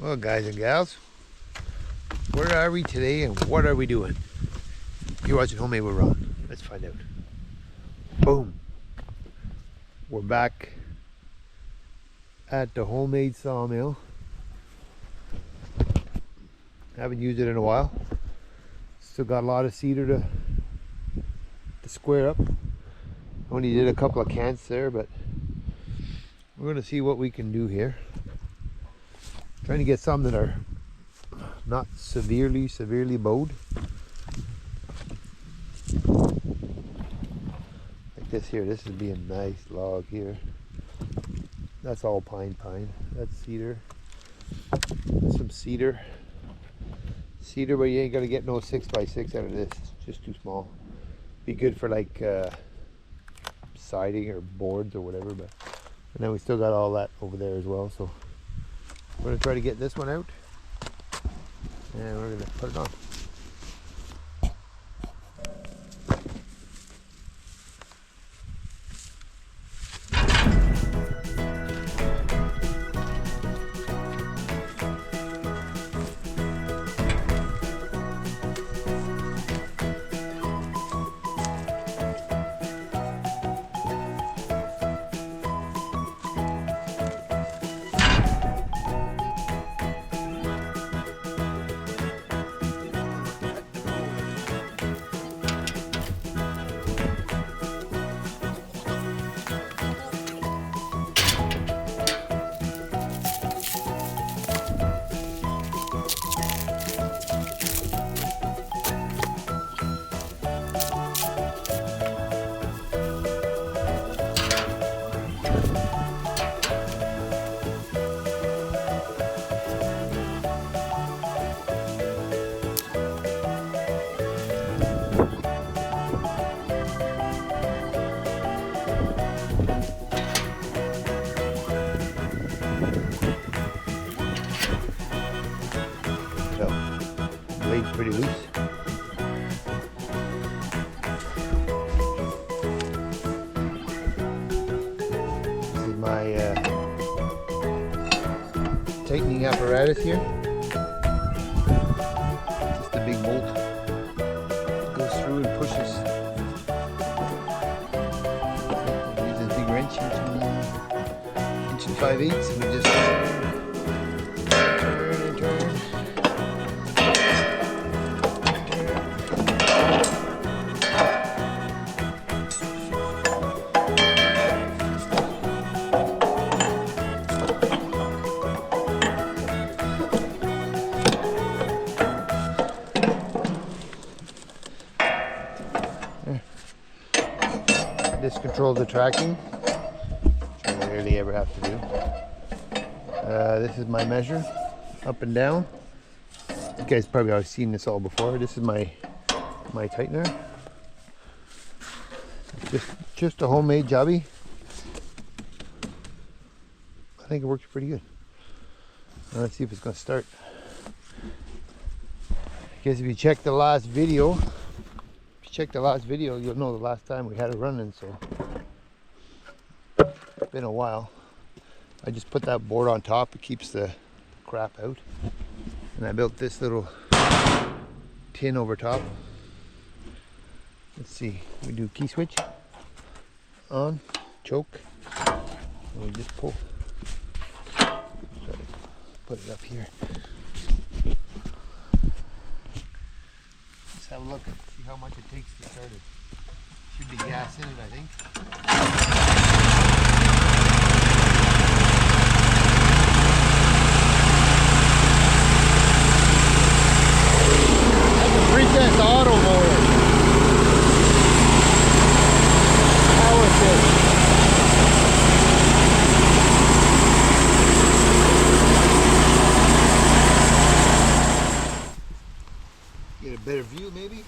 Well, guys and gals, where are we today and what are we doing? You're watching Homemade with Ron. Let's find out. Boom. We're back at the Homemade sawmill. Haven't used it in a while. Still got a lot of cedar to square up. Only did a couple of cants there, but we're going to see what we can do here. Trying to get some that are not severely bowed. Like this here, this would be a nice log here. That's all pine. That's cedar. That's some cedar. Cedar, but you ain't gonna get no 6x6 out of this. It's just too small. Be good for like siding or boards or whatever, but and then we still got all that over there as well, so we're going to try to get this one out and we're going to put it on. Blade's pretty loose. This is my tightening apparatus here. Just a big bolt. Goes through and pushes. Use a big wrench, inch and 5/8, and we just turn and turn. This controls the tracking, which I rarely ever have to do. This is my measure, up and down. You guys probably have seen this all before. This is my tightener. Just a homemade jobby. I think it works pretty good. Now let's see if it's going to start. I guess if you check the last video, you'll know the last time we had it running, so it's been a while. I just put that board on top. It keeps the crap out. And I built this little tin over top. Let's see, we do key switch on, choke, and we just pull. Put it up here. Let's have a look and see how much it takes to start it. Should be gas in it, I think. That's a 3-test auto motor. Power shift. Get a better view, maybe.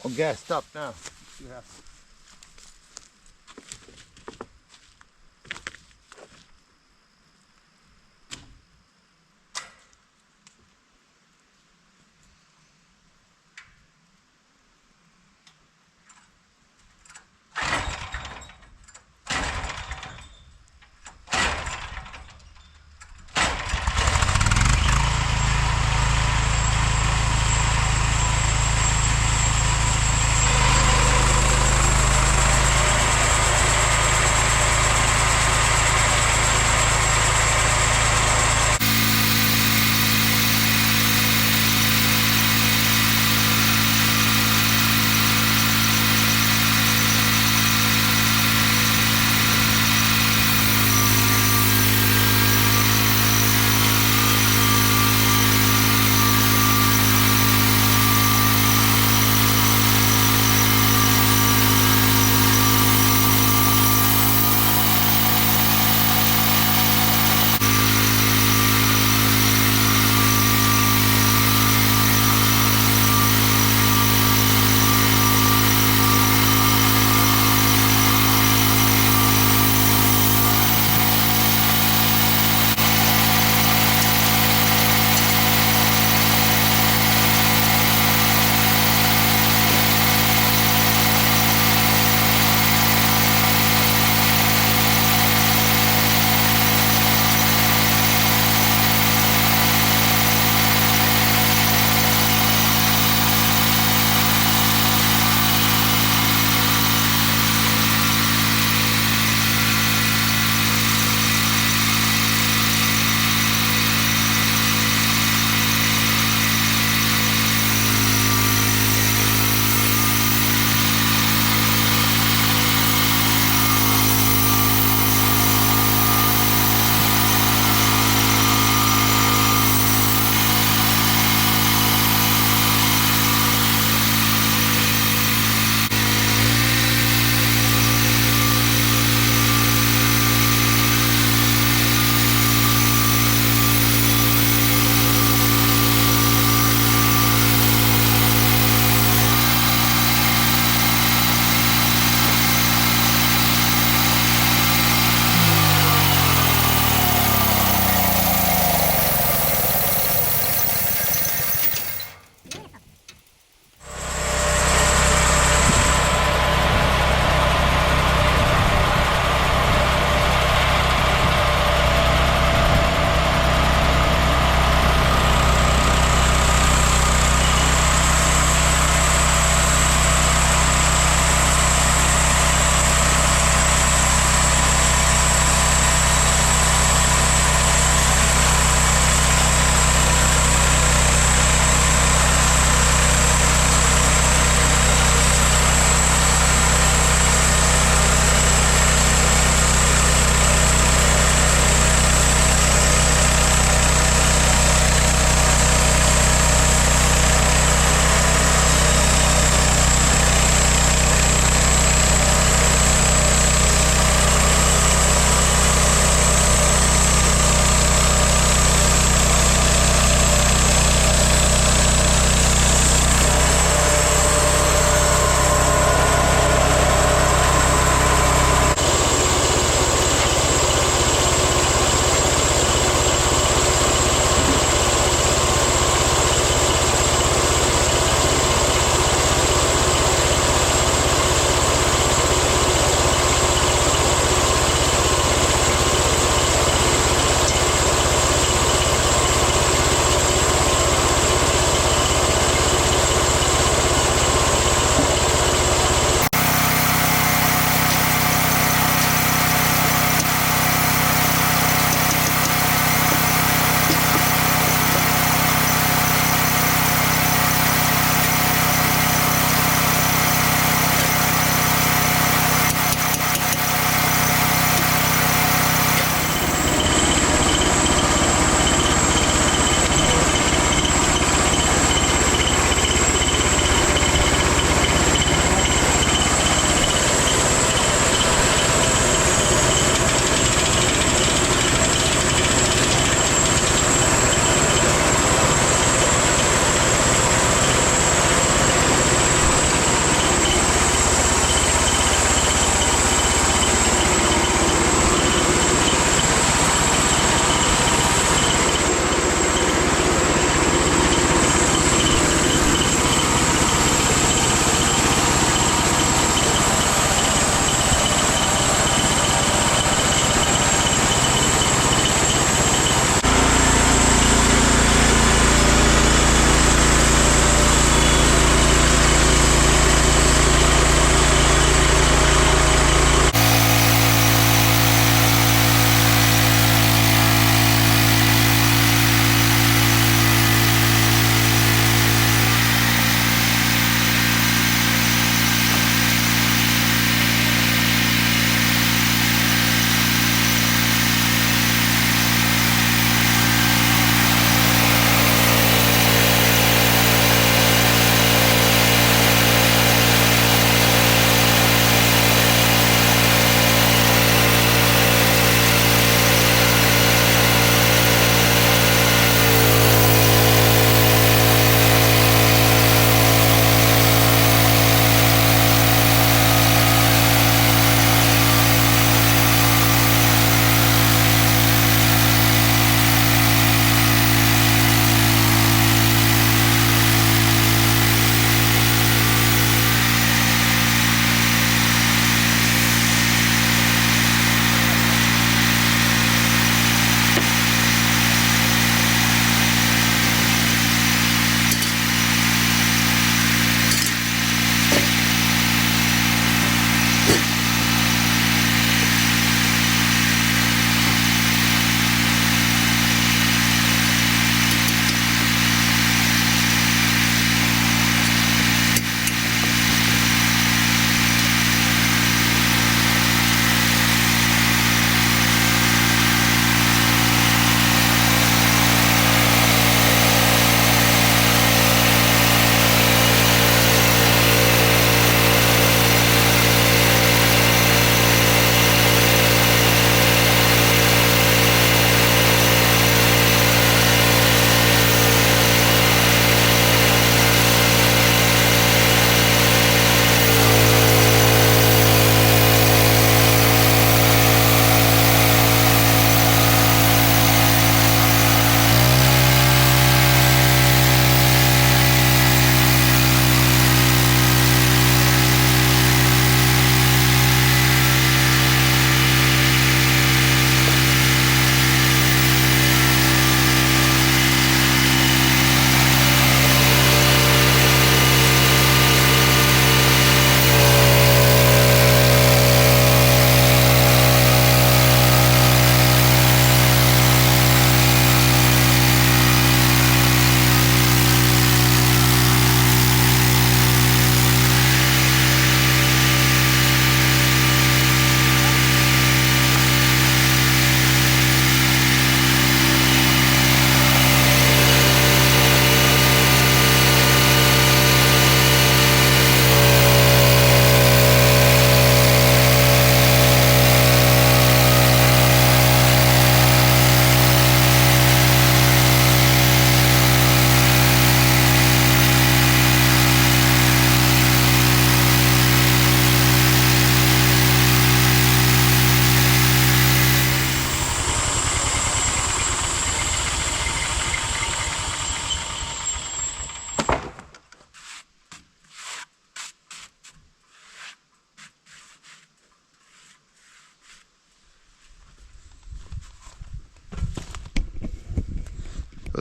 I'll gassed up now. See what happens.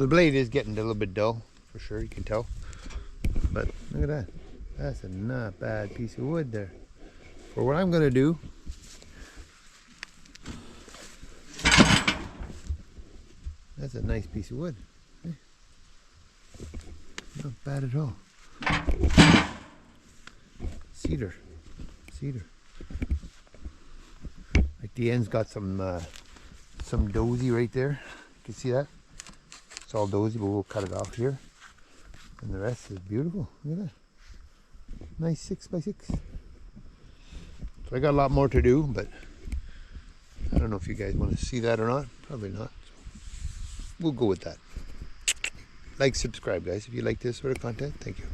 Well, the blade is getting a little bit dull, for sure, you can tell. But look at that. That's a not bad piece of wood there. For what I'm going to do, that's a nice piece of wood. Not bad at all. Cedar. Cedar. Like the end's got some dozy right there. You can see that? It's all dozy, but we'll cut it off here. And the rest is beautiful. Look at that. Nice 6x6. So I got a lot more to do, but I don't know if you guys want to see that or not. Probably not. So we'll go with that. Like, subscribe, guys, if you like this sort of content. Thank you.